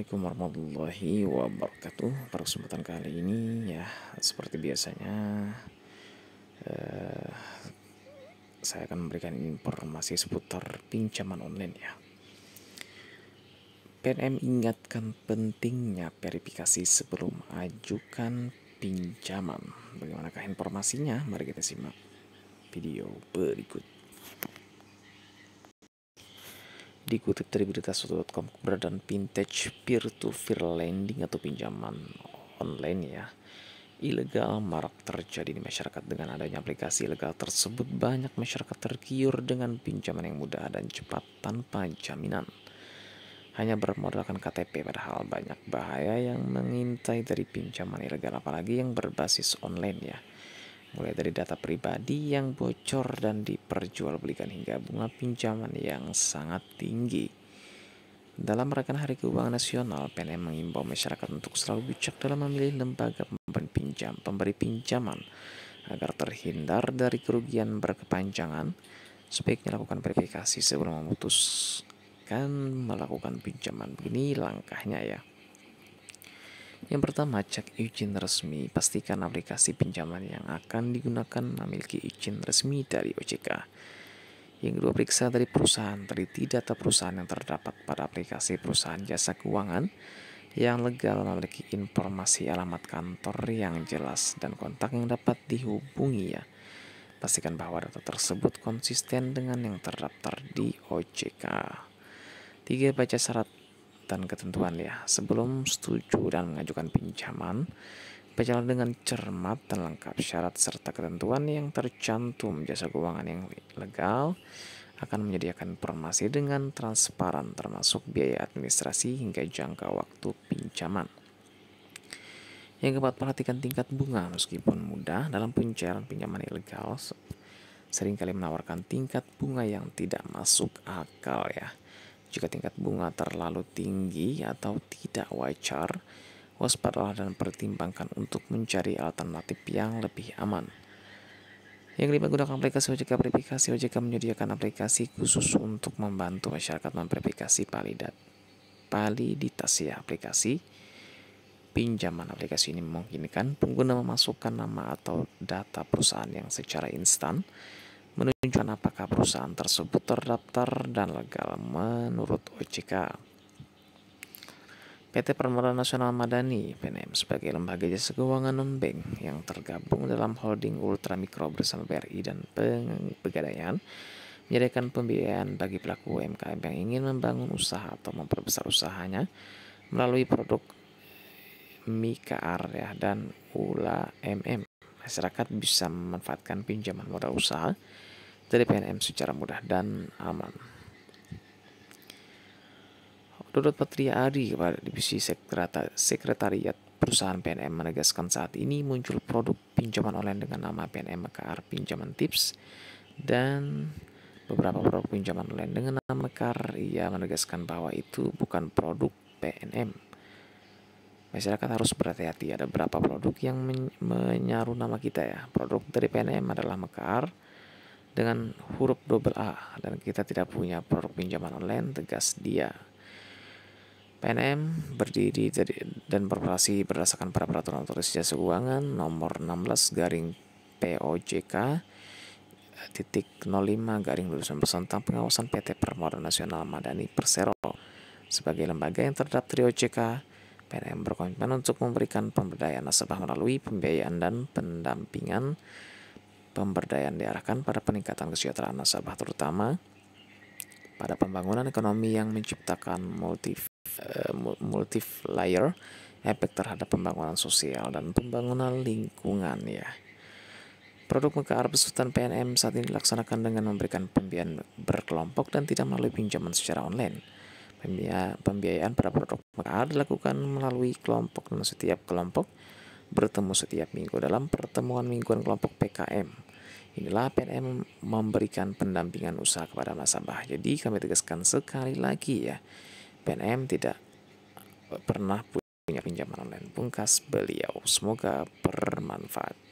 Assalamualaikum warahmatullahi wabarakatuh. Pada kesempatan kali ini ya seperti biasanya eh, saya akan memberikan informasi seputar pinjaman online ya. PNM ingatkan pentingnya verifikasi sebelum ajukan pinjaman. Bagaimanakah informasinya? Mari kita simak video berikut. Dikutip dari berita.com, keberadaan vintage peer-to-peer lending atau pinjaman online ya ilegal marak terjadi di masyarakat. Dengan adanya aplikasi ilegal tersebut, banyak masyarakat tergiur dengan pinjaman yang mudah dan cepat tanpa jaminan, hanya bermodalkan KTP. Padahal banyak bahaya yang mengintai dari pinjaman ilegal, apalagi yang berbasis online ya, mulai dari data pribadi yang bocor dan diperjualbelikan hingga bunga pinjaman yang sangat tinggi. Dalam merayakan Hari Keuangan Nasional, PNM mengimbau masyarakat untuk selalu bijak dalam memilih lembaga pemberi pinjaman agar terhindar dari kerugian berkepanjangan. Sebaiknya lakukan verifikasi sebelum memutuskan melakukan pinjaman. Begini langkahnya ya. Yang pertama, cek izin resmi. Pastikan aplikasi pinjaman yang akan digunakan memiliki izin resmi dari OJK. Yang kedua, periksa dari perusahaan. Teliti data perusahaan yang terdapat pada aplikasi perusahaan jasa keuangan yang legal, memiliki informasi alamat kantor yang jelas dan kontak yang dapat dihubungi ya. Pastikan bahwa data tersebut konsisten dengan yang terdaftar di OJK. 3. Baca syarat dan ketentuan ya. Sebelum setuju dan mengajukan pinjaman, bacalah dengan cermat dan lengkap syarat serta ketentuan yang tercantum. Jasa keuangan yang legal akan menyediakan informasi dengan transparan, termasuk biaya administrasi hingga jangka waktu pinjaman. Yang keempat, perhatikan tingkat bunga. Meskipun mudah dalam pencairan pinjaman ilegal, seringkali menawarkan tingkat bunga yang tidak masuk akal ya. Jika tingkat bunga terlalu tinggi atau tidak wajar, waspadalah dan pertimbangkan untuk mencari alternatif yang lebih aman. Yang kelima, gunakan aplikasi OJK verifikasi. OJK menyediakan aplikasi khusus untuk membantu masyarakat memverifikasi validitas ya aplikasi pinjaman. Aplikasi ini memungkinkan pengguna memasukkan nama atau data perusahaan yang secara instan menunjukkan apakah perusahaan tersebut terdaftar dan legal menurut OJK. PT Permodalan Nasional Madani (PNM) sebagai lembaga jasa keuangan non-bank yang tergabung dalam holding ultra mikro bersama BRI dan Pegadaian menyediakan pembiayaan bagi pelaku UMKM yang ingin membangun usaha atau memperbesar usahanya melalui produk MIKR ya dan ULA-MM. Masyarakat bisa memanfaatkan pinjaman modal usaha dari PNM secara mudah dan aman. Dodot Patria Adi, Kepala Divisi Sekretariat Perusahaan PNM, menegaskan saat ini muncul produk pinjaman online dengan nama PNM KR Pinjaman Tips dan beberapa produk pinjaman online dengan nama KR. Ia menegaskan bahwa itu bukan produk PNM. Masyarakat harus berhati-hati, ada beberapa produk yang menyaru nama kita ya. Produk dari PNM adalah Mekar dengan huruf double A dan kita tidak punya produk pinjaman online, tegas dia. PNM berdiri dan beroperasi berdasarkan pada peraturan otoritas jasa keuangan nomor 16 garing POJK titik 05 garing 2019 tentang pengawasan PT Permodalan Nasional Madani Persero. Sebagai lembaga yang terdaftar di OJK, PNM berkomitmen untuk memberikan pemberdayaan nasabah melalui pembiayaan dan pendampingan. Pemberdayaan diarahkan pada peningkatan kesejahteraan nasabah, terutama pada pembangunan ekonomi yang menciptakan multiplier efek terhadap pembangunan sosial dan pembangunan lingkungan ya. Produk MKR besutan PNM saat ini dilaksanakan dengan memberikan pembiayaan berkelompok dan tidak melalui pinjaman secara online. Pembiayaan pada produk MKR dilakukan melalui kelompok dan setiap kelompok bertemu setiap minggu dalam pertemuan mingguan kelompok PKM. Inilah PNM memberikan pendampingan usaha kepada nasabah. Jadi kami tegaskan sekali lagi ya, PNM tidak pernah punya pinjaman online. Pungkas beliau. Semoga bermanfaat.